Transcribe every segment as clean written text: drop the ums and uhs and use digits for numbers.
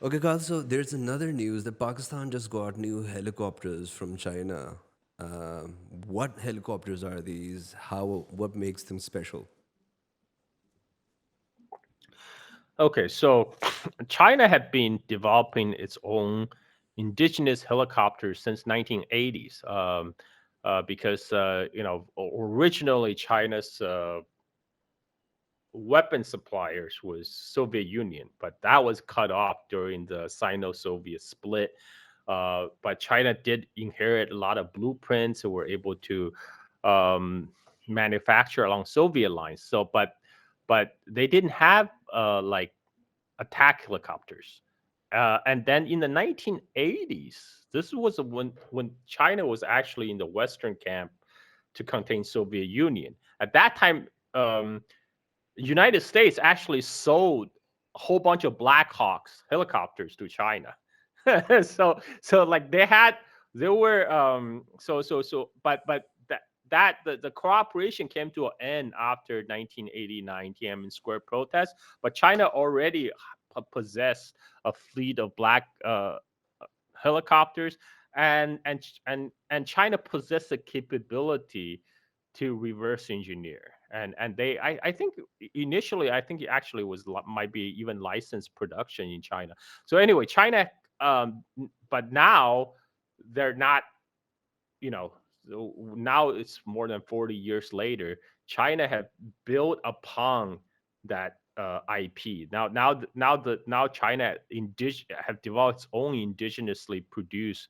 Okay, Carl, so there's another news that Pakistan just got new helicopters from China. What helicopters are these? What makes them special? Okay, so China had been developing its own indigenous helicopters since 1980s. Because originally China's weapon suppliers was Soviet Union, but that was cut off during the Sino-Soviet split. But China did inherit a lot of blueprints and were able to um, manufacture along Soviet lines. But they didn't have like attack helicopters. And then in the 1980s, this was when China was actually in the Western camp to contain Soviet Union. At that time, United States actually sold a whole bunch of Blackhawks helicopters to China. So like they were but the cooperation came to an end after 1989 Tiananmen Square protests. But China already possessed a fleet of black helicopters, and China possessed the capability to reverse engineer. And I think initially I think it actually might be even licensed production in China. So anyway, China, but now they're not, you know, so now it's more than 40 years later. China have built upon that IP. Now China have developed its own indigenously produced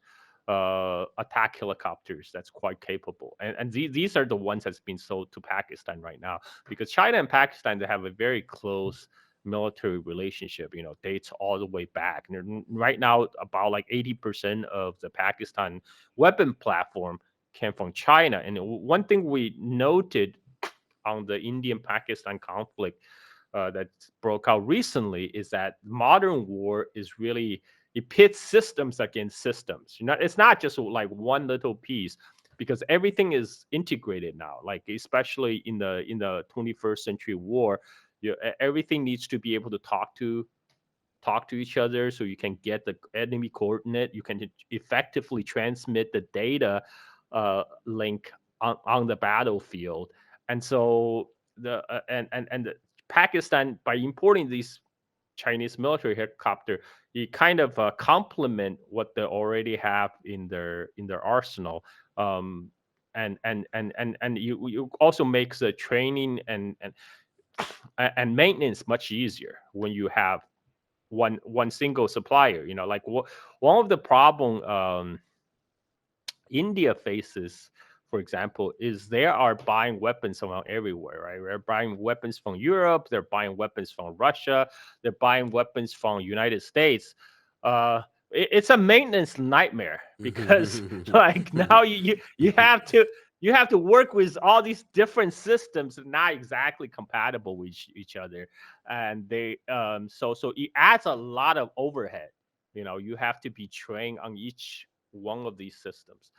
attack helicopters that's quite capable, and these are the ones that's been sold to Pakistan right now, because China and Pakistan, they have a very close military relationship, dates all the way back. And right now, about like 80% of the Pakistan weapon platform came from China. And one thing we noted on the Indian Pakistan conflict that broke out recently is that modern war is really, it pits systems against systems. It's not just like one little piece, because everything is integrated now. Like especially in the 21st century war, everything needs to be able to talk to each other, so you can get the enemy coordinate. You can effectively transmit the data link on the battlefield. And so the Pakistan, by importing these Chinese military helicopter, it kind of complement what they already have in their arsenal. Um, and you also makes the training and maintenance much easier when you have one single supplier. Like one of the problem India faces, for example, is they are buying weapons from everywhere, right? They're buying weapons from Europe, they're buying weapons from Russia, they're buying weapons from United States. It's a maintenance nightmare, because like now you have to work with all these different systems that are not exactly compatible with each other. And they so it adds a lot of overhead. You have to be trained on each one of these systems.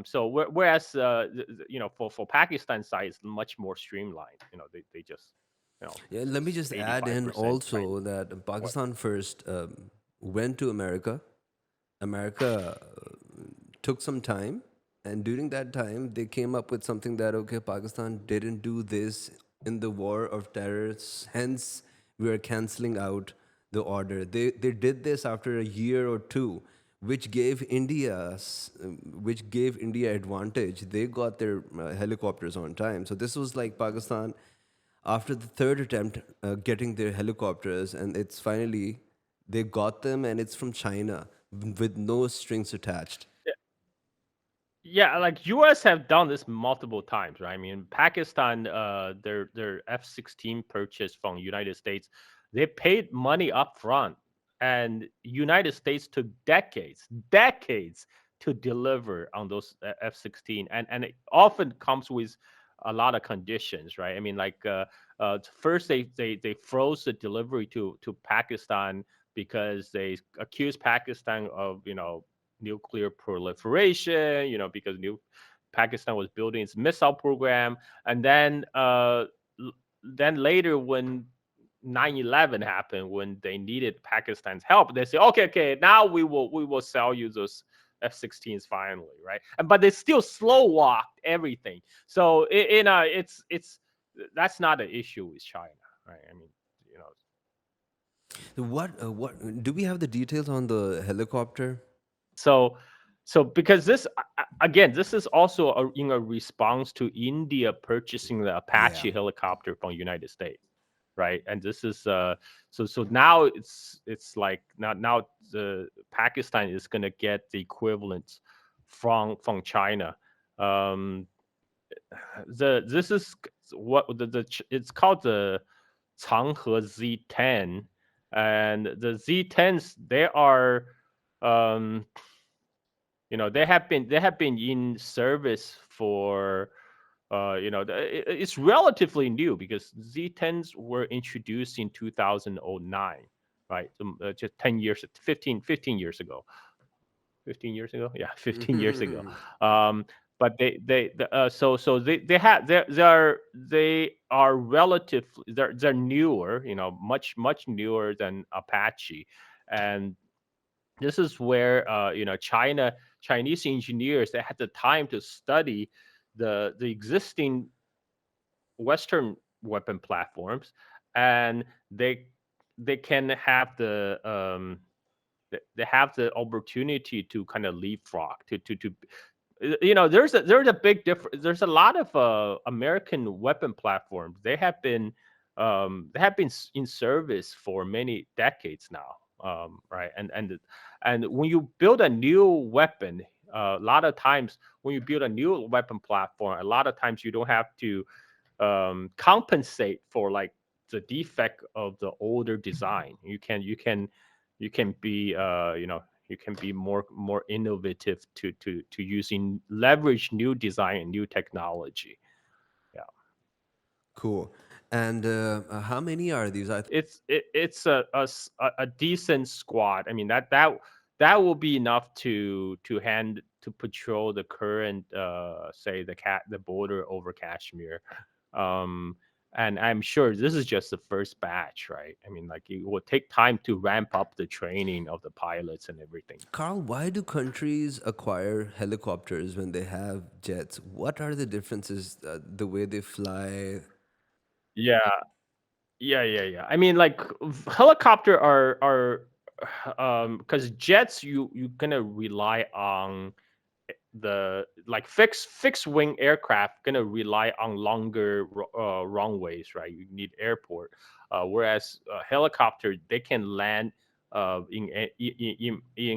So whereas for Pakistan side, it's much more streamlined. They just Yeah, let me it's just add in 85% also that what. Pakistan first went to America. America took some time, and during that time, they came up with something that, okay, Pakistan didn't do this in the war of terrorists, hence, we are canceling out the order. They did this after a year or two, which gave India advantage. They got their helicopters on time. So this was like Pakistan after the third attempt getting their helicopters, and it's finally they got them, and it's from China with no strings attached. Yeah, like US have done this multiple times, right? I mean, Pakistan, their F-16 purchase from United States, they paid money up front, and United States took decades to deliver on those F-16, and it often comes with a lot of conditions, right? I mean, like first they froze the delivery to Pakistan, because they accused Pakistan of nuclear proliferation, because Pakistan was building its missile program. And then later, when 9/11 happened, when they needed Pakistan's help, they say, okay, okay, now we will sell you those F-16s finally, right? And but they still slow walked everything. So it's that's not an issue with China, right? I mean, you know, What do we have the details on the helicopter? so because this again, this is also in a response to India purchasing the Yeah. Apache helicopter from United States, right? And this is so now it's like now the Pakistan is going to get the equivalent from China. um the this is what it's called the Changhe Z10. And the Z10s, they are um they have been in service for it's relatively new, because Z10s were introduced in 2009, right? Just 10 years, 15 years ago. 15 years ago, yeah. 15 years ago. um but they are relatively, they're newer, much newer than Apache. And this is where Chinese engineers, they had the time to study the existing Western weapon platforms. And they can have they have the opportunity to kind of leapfrog to there's a big difference. There's a lot of American weapon platforms. They have been in service for many decades now, right? And when you build a new weapon, a lot of times when you build a new weapon platform, a lot of times you don't have to compensate for like the defect of the older design. You can be you can be more innovative to using leverage new design and new technology. Yeah. Cool. And how many are these? It's a decent squad. I mean, that will be enough to patrol the current, say, the border over Kashmir. um and I'm sure this is just the first batch, right? I mean, like, it will take time to ramp up the training of the pilots and everything. Carl, why do countries acquire helicopters when they have jets? What are the differences? The way they fly? Yeah, yeah. I mean, like, helicopter are because jets, you're gonna rely on the, like, fixed wing aircraft, gonna rely on longer runways, right? You need airport. Whereas helicopter, they can land in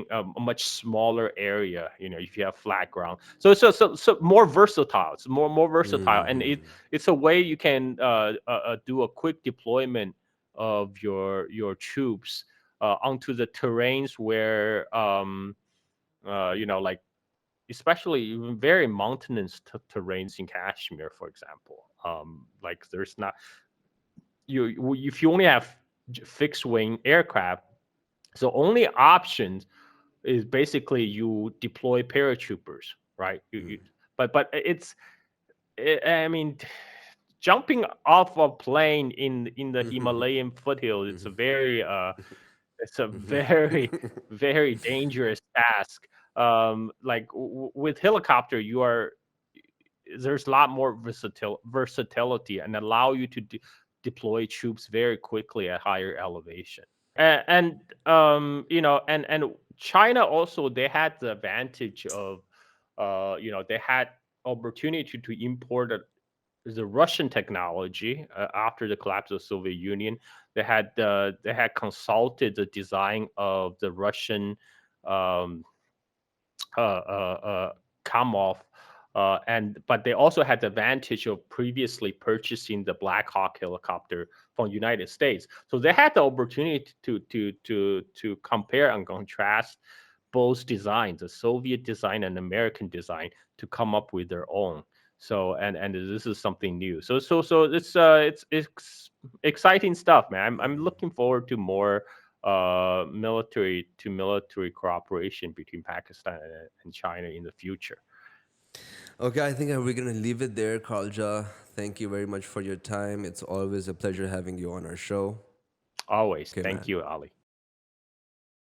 a much smaller area, if you have flat ground. So more versatile. It's more versatile, and it's a way you can do a quick deployment of your troops onto the terrains where like, especially even very mountainous terrains in Kashmir, for example. Like, there's not if you only have fixed wing aircraft, so only options is basically you deploy paratroopers, right? But I mean, jumping off a plane in the Himalayan foothill, it's a very, very dangerous task. Like, with helicopter, there's a lot more versatility, and allow you to deploy troops very quickly at higher elevation. And China also, they had the advantage of they had opportunity to import the Russian technology after the collapse of the Soviet Union. They had consulted the design of the Russian um, Kamov, and but they also had the advantage of previously purchasing the Blackhawk helicopter from United States. So they had the opportunity to compare and contrast both designs, the Soviet design and American design, to come up with their own. So, and this is something new. So it's exciting stuff, man. I'm looking forward to more military to military cooperation between Pakistan and China in the future. Okay, I think we're going to leave it there, Carl Zha. Thank you very much for your time. It's always a pleasure having you on our show. Always. Okay, Thank man. you, Ali.